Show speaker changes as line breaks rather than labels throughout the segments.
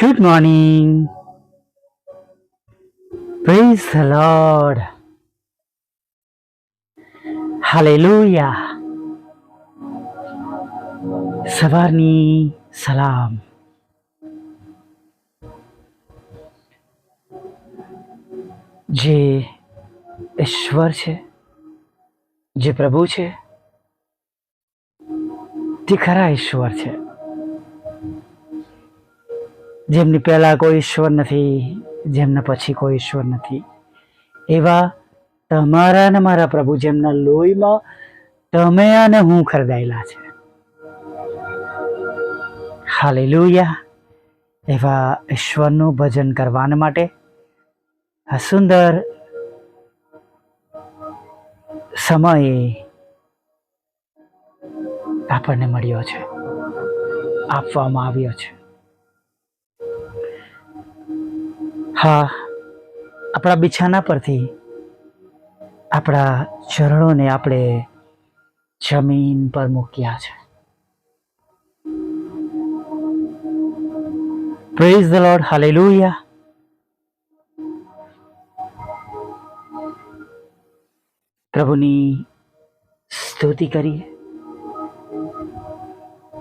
Good morning. Praise the Lord. Hallelujah. સવારની સલામ. જે ઈશ્વર છે, જે પ્રભુ છે, તે ખરા ઈશ્વર છે. જેમની પહેલા કોઈ ઈશ્વર નથી, જેમના પછી કોઈ ઈશ્વર નથી, એવા તમારા અને મારા પ્રભુ, જેમના લોહીમાં તમે અને હું ખરદાયેલા છે. હાલેલુયા. એવા ઈશ્વરનું ભજન કરવાને માટે આ સુંદર સમય આપણને મળ્યો છે, આપવામાં આવ્યો છે. હા, આપણા બિછાના પરથી આપણા ચરણોને આપણે જમીન પર મૂક્યા છે. Praise the lord. હાલેલુયા. પ્રભુની સ્તુતિ કરીએ,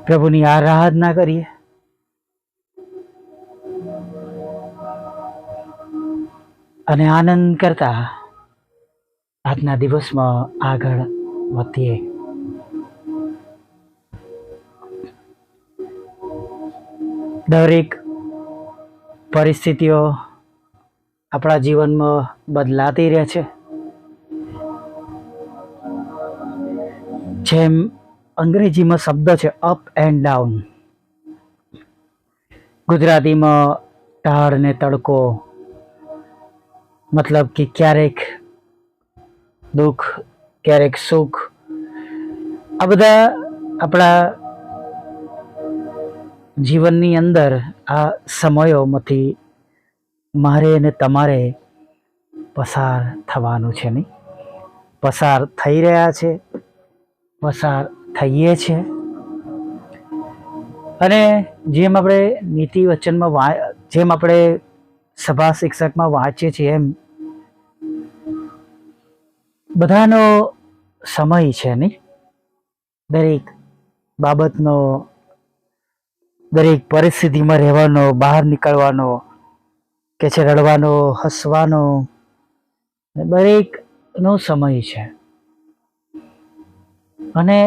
પ્રભુની આરાધના કરીએ. અને આનંદ કરતા આજના દિવસમાં આગળ વધીએ. દરેક પરિસ્થિતિઓ આપણા જીવનમાં બદલાતી રહે છે. જેમ અંગ્રેજીમાં શબ્દ છે અપ એન્ડ ડાઉન, ગુજરાતીમાં ટાળ ને તડકો, મતલબ કે ક્યારેક દુઃખ, ક્યારેક સુખ. આ બધા આપણા જીવનની અંદર આ સમયોમાંથી મારે અને તમારે પસાર થવાનું છે, નહીં? પસાર થઈ રહ્યા છે, પસાર થઈએ છે. અને જેમ આપણે નીતિ વચનમાં જેમ આપણે સભા શિક્ષકમાં વાંચીએ છીએ, એમ બધાનો સમય છે, નહીં? દરેક બાબતનો, દરેક પરિસ્થિતિમાં રહેવાનો, બહાર નીકળવાનો, કે છે રડવાનો, હસવાનો, દરેકનો સમય છે. અને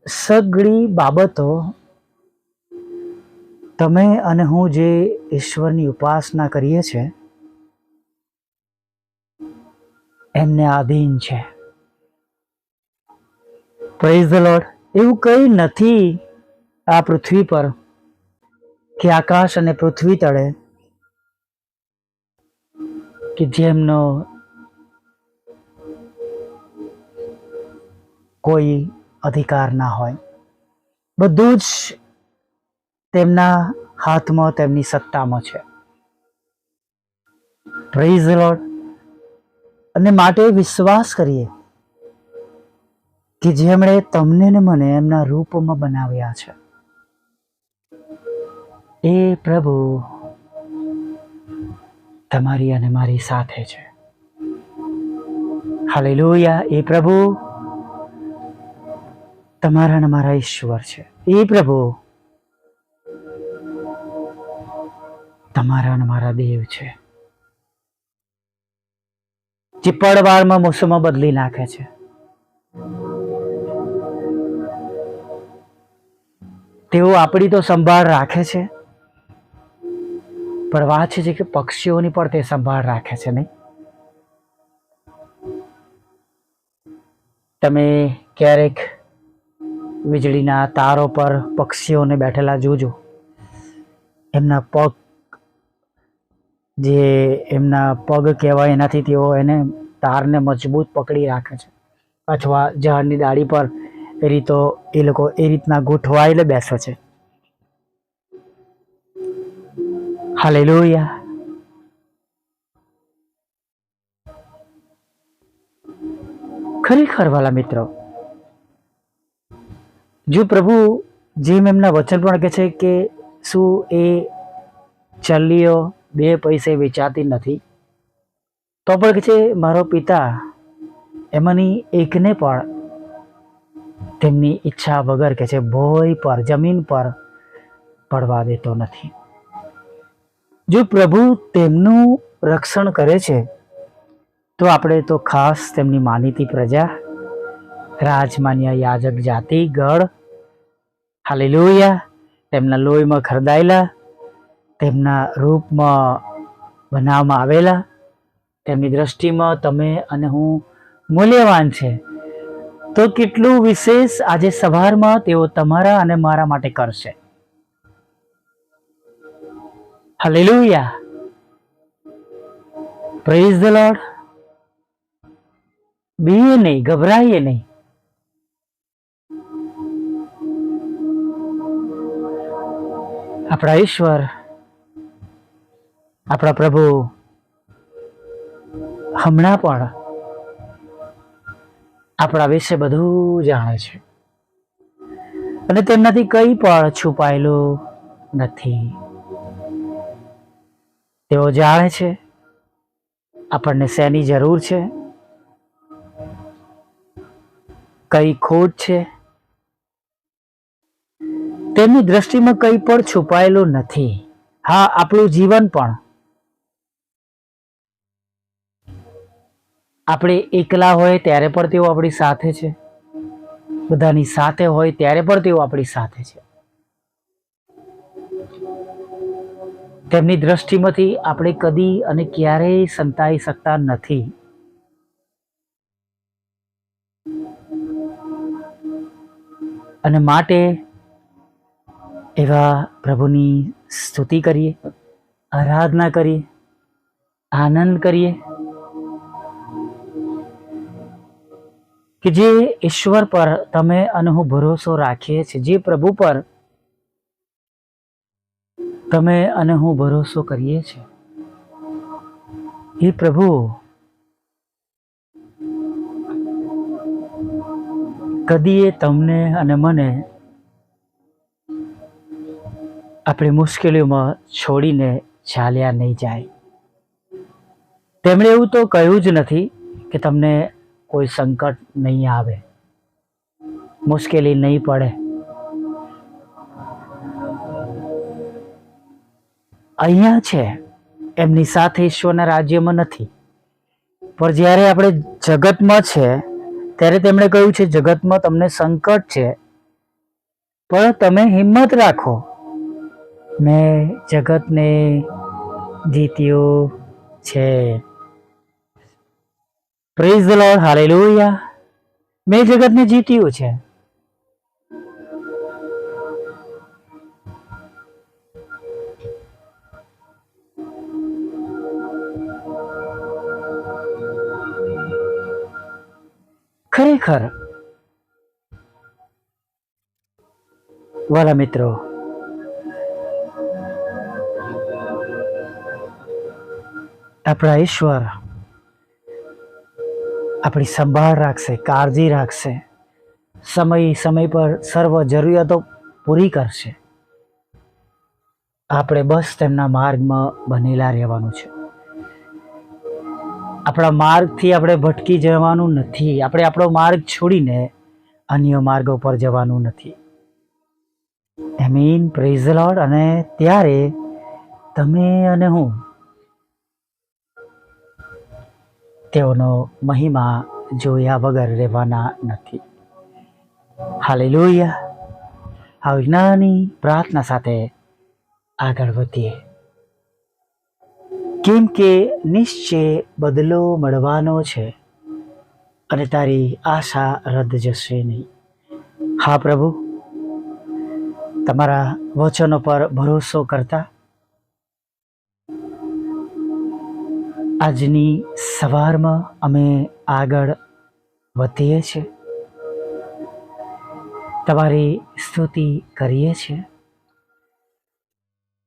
સઘળી બાબતો તમે અને હું જે ઈશ્વરની ઉપાસના કરીએ છીએ એમને આધીન છે. Praise the lord. એવું કંઈ નથી આ પૃથ્વી પર કે આકાશ અને પૃથ્વી તળે કે જેમનો કોઈ અધિકાર ના હોય. બધું જ તેમના હાથમાં, તેમની સત્તામાં છે. Praise the lord. અને માટે વિશ્વાસ કરીએ કે જેમણે તમને ને મને એમના રૂપમાં બનાવ્યા છે, એ પ્રભુ તમારી અને મારી સાથે છે. હાલેલુયા. એ પ્રભુ તમારા અને મારા ઈશ્વર છે. એ પ્રભુ તમારા અને મારા દેવ છે, જે પળવારમાં મોસમમાં બદલી નાખે છે. તેઓ આપણી તો સંભાળ રાખે છે, પણ વાત છે કે પક્ષીઓની પણ તે સંભાળ રાખે છે, નહીં? તમે ક્યારેક વીજળીના તારો પર પક્ષીઓને બેઠેલા જોજો. એમના પગ, જે એમના પગ કહેવાય, એનાથી તેઓ એને તારને મજબૂત પકડી રાખે છે. અથવા ઝાડની ડાળી પર એ લોકો એ રીતના ગોઠવાઈને બેસે છે. હાલેલુયા. ખરેખર વાલા મિત્રો, જો પ્રભુ જેમ એમના વચન પણ કહે છે કે શું એ ચલ્લીઓ 2 પૈસે વેચાતી નથી, તો પણ કે છે મારો પિતા એમાંની એકને પણ તેમની ઈચ્છા વગર કે છે ભોય પર, જમીન પર પડવા દેતો નથી. જો પ્રભુ તેમનું રક્ષણ કરે છે તો આપણે તો ખાસ તેમની માનીતી પ્રજા, રાજમાન્ય યાજક જાતિ, ગઢ, હાલેલુયા, તેમના લોહીમાં ખરદાયેલા, તેમના રૂપમાં બનાવવામાં આવેલા, તેમની દ્રષ્ટિમાં તમે અને હું મૂલ્યવાન છે, તો કેટલું વિશેષ આજે સવારમાં તેઓ તમારા અને મારા માટે કરશે. Hallelujah, praise the lord. BA નહીં, ગભરાઈએ નહીં. આપણા ઈશ્વર, આપણા પ્રભુ હમણાં પણ આપણા વિશે બધું જાણે છે અને તેમનાથી કંઈ પણ છુપાયેલું નથી. તેઓ જાણે છે આપણને શેની જરૂર છે, કઈ ખોટ છે. તેમની દ્રષ્ટિમાં કંઈ પણ છુપાયેલું નથી. હા, આપણું જીવન પણ. આપણે એકલા હોય ત્યારે પણ તેઓ આપણી સાથે છે, બધાની સાથે હોય ત્યારે પણ તેઓ આપણી સાથે છે. તેમની દ્રષ્ટિમાંથી આપણે કદી અને ક્યારેય સંતાઈ શકતા નથી. અને માટે એવા પ્રભુની સ્તુતિ કરીએ, આરાધના કરીએ, આનંદ કરીએ કે જે ઈશ્વર પર તમે અને હું ભરોસો રાખીએ છીએ, જે પ્રભુ પર તમે અને હું ભરોસો કરીએ છીએ, એ પ્રભુ કદીએ તમને અને મને આપણી મુશ્કેલીઓમાં છોડીને ચાલ્યા નહીં જાય. તેમણે એવું તો કહ્યું જ નથી કે તમને કોઈ સંકટ નહીં આવે, મુશ્કેલી નહીં પડે. અહીંયા છે, એમની સાથે ઈશ્વરના રાજ્યમાં નથી. પણ જ્યારે આપણે જગતમાં છે ત્યારે તેમણે કહ્યું છે જગતમાં તમને સંકટ છે, પણ તમે હિંમત રાખો, મેં જગતને જીત્યું છે. Praise the lord, hallelujah. મેં જગતને જીત્યું છે. ખરેખર વાલા મિત્રો, આપણા ઈશ્વર આપણી સંભાળ રાખશે, કાળજી રાખશે, સમય પર સર્વ જરૂરિયાતો પૂરી કરશે. આપણે બસ તેમના માર્ગમાં બનેલા રહેવાનું છે. આપણા માર્ગથી આપણે ભટકી જવાનું નથી. આપણે આપણો માર્ગ છોડીને અન્ય માર્ગો પર જવાનું નથી. આમીન, પ્રેઝ ધ લોર્ડ. અને ત્યારે તમે અને હું તેઓનો મહિમા જોયા વગર રહેવાના નથી. હાલેલુયા. આ વિજ્ઞાની પ્રાર્થના સાથે આગળ વધીએ. કેમ કે નિશ્ચય બદલો મળવાનો છે અને તારી આશા રદ જશે નહીં. હા પ્રભુ, તમારા વચનો પર ભરોસો કરતા આજની સવારમાં અમે આગળ વધીએ છીએ, તમારી સ્તુતિ કરીએ છીએ,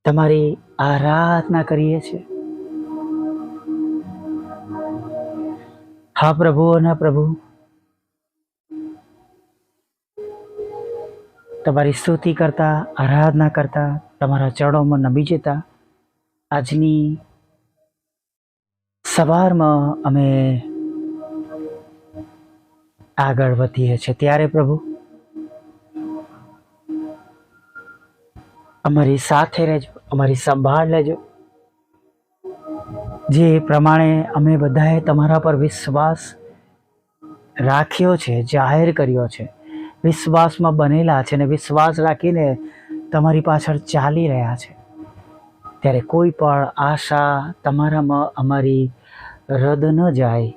તમારી આરાધના કરીએ છીએ. હા પ્રભુઓના પ્રભુ, તમારી સ્તુતિ કરતા, આરાધના કરતા, તમારા ચરણોમાં નમી જતા આજની સવારમાં અમે આગળ વધીએ છીએ ત્યારે પ્રભુ અમારી સાથે રહેજો, અમારી સંભાળ લેજો. જે પ્રમાણે અમે બધાએ તમારા પર વિશ્વાસ રાખ્યો છે, જાહેર કર્યો છે, વિશ્વાસમાં બનેલા છે અને વિશ્વાસ રાખીને તમારી પાછળ ચાલી રહ્યા છે, ત્યારે કોઈ પણ આશા તમારામાં અમારી રદ ન જાય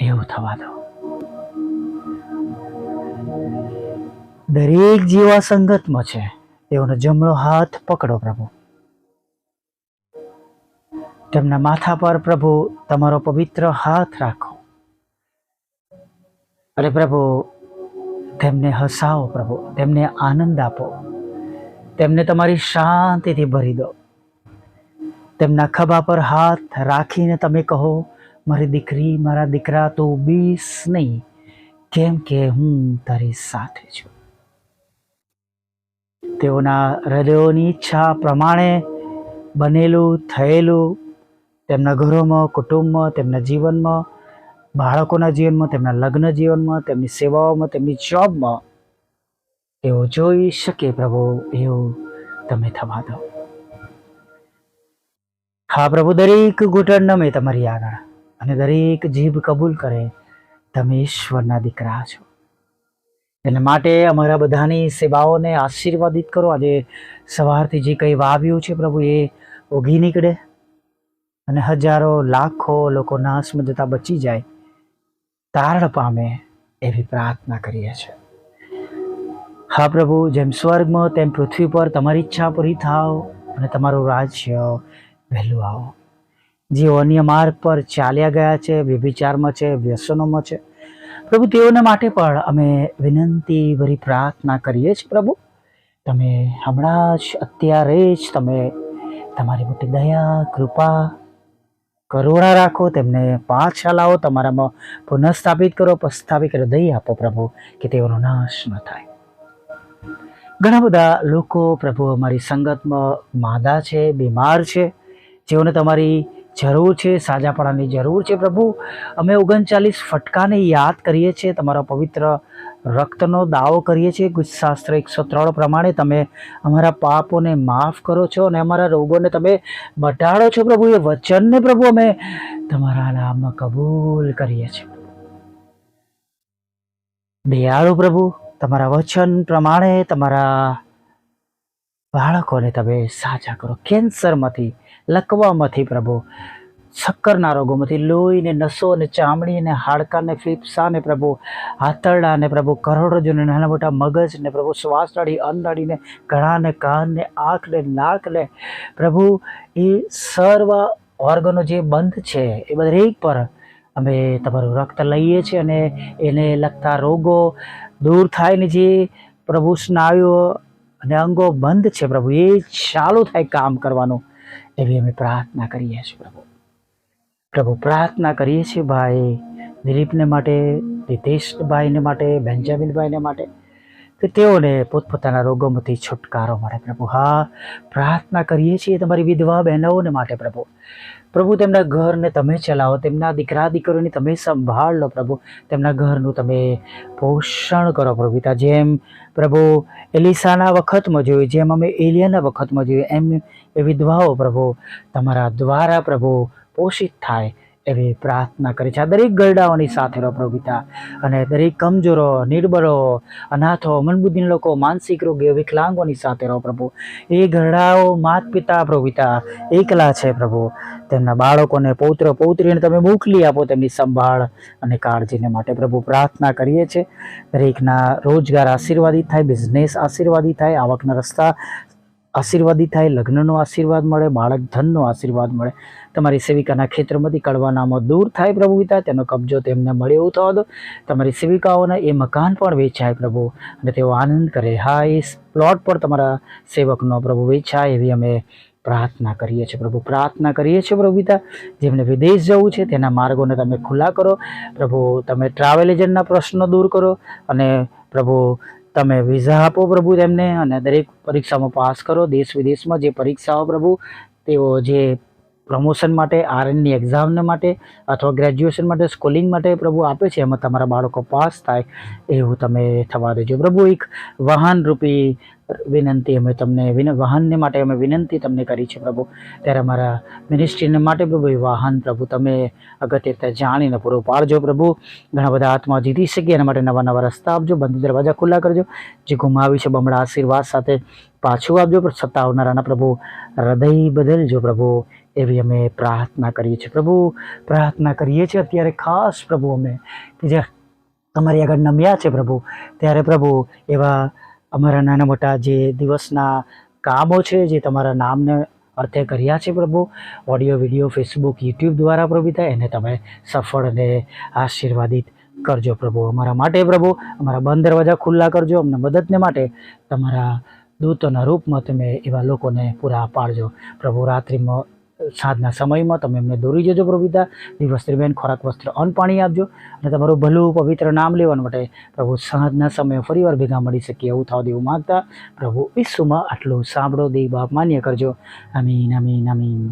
એવું થવા દો. દરેક જીવા સંગતમાં છે તેઓનો જમણો હાથ પકડો પ્રભુ. તેમના માથા પર પ્રભુ તમારો પવિત્ર હાથ રાખો અને પ્રભુ તેમને હસાવો પ્રભુ, તેમને આનંદ આપો, તેમને તમારી શાંતિથી ભરી દો. તેમના ખભા પર હાથ રાખીને તમે કહો, મારી દીકરી, મારા દીકરા, તું બીસ નહીં, કેમ કે હું તારી સાથે છું. તેઓના હૃદયોની ઈચ્છા પ્રમાણે બનેલું થયેલું તેમના ઘરોમાં, કુટુંબમાં, તેમના જીવનમાં, બાળકોના જીવનમાં, તેમના લગ્ન જીવનમાં, તેમની સેવાઓમાં, તેમની જોબમાં તેઓ જોઈ શકે પ્રભુ એવું તમે થવા દો. હા પ્રભુ, દરેક ઘૂંટણ નમે તમારી આગળ અને દરેક જીભ કબૂલ કરે તમે ઈશ્વરના દીકરા છો. એના માટે અમારા બધાની સેવાઓને આશીર્વાદિત કરો. આજે સવારથી જે કંઈ વાવ્યું છે પ્રભુ એ ઉગી નીકળે અને હજારો લાખો લોકો નાશમાં જતા બચી જાય, તારણ પામે એવી પ્રાર્થના કરીએ છીએ. હા પ્રભુ, જેમ સ્વર્ગમાં તેમ પૃથ્વી પર તમારી ઈચ્છા પૂરી થાવ અને તમારું રાજ્ય વહેલું આવો. જેઓ અન્ય માર્ગ પર ચાલ્યા ગયા છે, વ્યભિચારમાં છે, વ્યસનોમાં છે પ્રભુ, તેઓના માટે પણ અમે વિનંતી ભરી પ્રાર્થના કરીએ છીએ પ્રભુ. તમે હમણાં જ અત્યારે જ તમે તમારી મોટી દયા, કૃપા, કરુણા રાખો, તેમને પાછા લાવો, તમારામાં પુનઃસ્થાપિત કરો, પસ્તાવી હૃદય આપો પ્રભુ, કે તેઓનો નાશ ન થાય. ઘણા બધા લોકો પ્રભુ અમારી સંગતમાં માંદા છે, બીમાર છે, જેઓને તમારી જરૂર છે, સાજાપણાની જરૂર છે પ્રભુ. અમે 39 ફટકાને યાદ કરીએ છીએ, તમારા પવિત્ર રક્તનો દાવો કરીએ છીએ. શાસ્ત્ર 103 પ્રમાણે તમે અમારા પાપોને માફ કરો છો અને અમારા રોગોને તમે મટાડો છો પ્રભુ. એ વચનને પ્રભુ અમે તમારા નામમાં કબૂલ કરીએ છીએ. દયાળુ પ્રભુ, તમારા વચન પ્રમાણે તમારા બાળકોને તમે સાજા કરો. કેન્સરમાંથી, લકવામાંથી પ્રભુ, શક્કરના રોગોમાંથી, લોહીને, નસો અને ચામડી અને હાડકાને, ફેફસાને પ્રભુ, આંતરડાને પ્રભુ, કરોડરજ્જુને, નાના મોટા મગજને પ્રભુ, શ્વાસનળી, અન્નનળીને, ગળાને, કાનને, આંખને, નાકને પ્રભુ, એ સર્વ ઓર્ગનો જે બંધ છે એ દરેક પર અમે તમારું રક્ત લઈએ છીએ અને એને લગતા રોગો દૂર થાય ને જે પ્રભુ સ્નાયુઓ અને અંગો બંધ છે પ્રભુ એ ચાલુ થાય કામ કરવાનું, એવી અમે પ્રાર્થના કરીએ છીએ પ્રભુ. પ્રભુ પ્રાર્થના કરીએ છીએ ભાઈ દિલીપને માટે, હિતેશભાઈને માટે, બેન્જામિનભાઈને માટે, કે તેઓને પોતપોતાના રોગોમાંથી છુટકારો મળે પ્રભુ. હા, પ્રાર્થના કરીએ છીએ તમારી વિધવા બહેનોને માટે પ્રભુ. પ્રભુ, તેમના ઘરને તમે ચલાવો, તેમના દીકરા દીકરીઓની તમે સંભાળ લો પ્રભુ, તેમના ઘરનું તમે પોષણ કરો પ્રભુ પિતા. જેમ પ્રભુ એલિસાના વખતમાં જોયું, જેમ અમે એલિયાના વખતમાં જોયું, એમ એ વિધવાઓ પ્રભુ તમારા દ્વારા પ્રભુ પોષિત થાય એવી પ્રાર્થના કરી છે. આ દરેક ગરડાઓની સાથે રહો પ્રભુ પિતા, અને દરેક કમજોરો, નિર્બળો, અનાથો, મનબુદ્ધિના લોકો, માનસિક રોગીઓ, વિકલાંગોની સાથે રહો પ્રભુ. એ ગરડાઓ માત પિતા પ્રભુ પિતા એકલા છે પ્રભુ, તેમના બાળકોને, પૌત્ર પૌત્રીને તમે મોકલી આપો તેમની સંભાળ અને કાળજીને માટે પ્રભુ પ્રાર્થના કરીએ છીએ. દરેકના રોજગાર આશીર્વાદિત થાય, બિઝનેસ આશીર્વાદિત થાય, આવકના રસ્તા આશીર્વાદિત થાય, લગ્નનો આશીર્વાદ મળે, બાળક ધનનો આશીર્વાદ મળે. તમારી સેવિકાના ખેતરમાંથી કડવા નામો દૂર થાય પ્રભુ પિતા, તેનો કબજો તેમને મળે એવું થવા દો. તમારી સેવિકાઓને એ મકાન પણ વેચાય પ્રભુ અને તેઓ આનંદ કરે. હા, એ પ્લોટ પર તમારા સેવકનો પ્રભુ વેચાય એવી અમે પ્રાર્થના કરીએ છીએ પ્રભુ. પ્રાર્થના કરીએ છીએ પ્રભુ પિતા, જેમને વિદેશ જવું છે તેના માર્ગોને તમે ખુલ્લા કરો પ્રભુ. તમે ટ્રાવેલ એજન્ટના પ્રશ્નો દૂર કરો અને પ્રભુ તમે વિઝા આપો પ્રભુ તેમને, અને દરેક પરીક્ષામાં પાસ કરો. દેશ વિદેશમાં જે પરીક્ષાઓ પ્રભુ તેઓ જે પ્રમોશન માટે, આરએનની એક્ઝામના માટે અથવા ગ્રેજ્યુએશન માટે, સ્કૂલિંગ માટે પ્રભુ આપે છે, એમાં તમારા બાળકો પાસ થાય એવું તમે થવા દેજો પ્રભુ. એક વાહન રૂપી વિનંતી અમે તમને વાહનને માટે અમે વિનંતી તમને કરી છે પ્રભુ. ત્યારે અમારા મિનિસ્ટ્રીને માટે પ્રભુ એ વાહન પ્રભુ તમે અગત્યતા જાણીને પૂરું પાડજો પ્રભુ. ઘણા બધા આત્મા જીતી શકીએ એના માટે નવા નવા રસ્તા આપજો, બંધ દરવાજા ખુલ્લા કરજો. જે ગુમાવી છે બમણા આશીર્વાદ સાથે પાછું આપજો. સત્તા આવનારાના પ્રભુ હૃદય બદલજો પ્રભુ, એવી અમે પ્રાર્થના કરીએ છીએ પ્રભુ. પ્રાર્થના કરીએ છીએ અત્યારે ખાસ પ્રભુ અમે કે જે તમારી આગળ નમ્યા છે પ્રભુ, ત્યારે પ્રભુ એવા અમારા નાના મોટા જે દિવસના કામો છે જે તમારા નામને અર્થે કર્યા છે પ્રભુ, ઓડિયો વિડીયો ફેસબુક યુટ્યુબ દ્વારા પ્રભુ થાય એને તમે સફળ અને આશીર્વાદિત કરજો પ્રભુ. અમારા માટે પ્રભુ અમારા બંધ દરવાજા ખુલ્લા કરજો. અમને મદદને માટે તમારા દૂતોના રૂપમાં તમે એવા લોકોને પૂરા પાડજો પ્રભુ. રાત્રિમાં સાંજના સમયમાં તમે એમને દોરી જજો પ્રભુ પિતા. દિવસ દરમિયાન ખોરાક વસ્ત્ર અન્ન પાણી આપજો અને તમારું ભલું પવિત્ર નામ લેવા માટે પ્રભુ સાંજના સમયે ફરીવાર ભેગા મળી શકીએ એવું થવા દેવું માગતા પ્રભુ ઈસુમાં આટલું સાંભળો દે બાપ માન્ય કરજો. આમીન આમીન આમીન.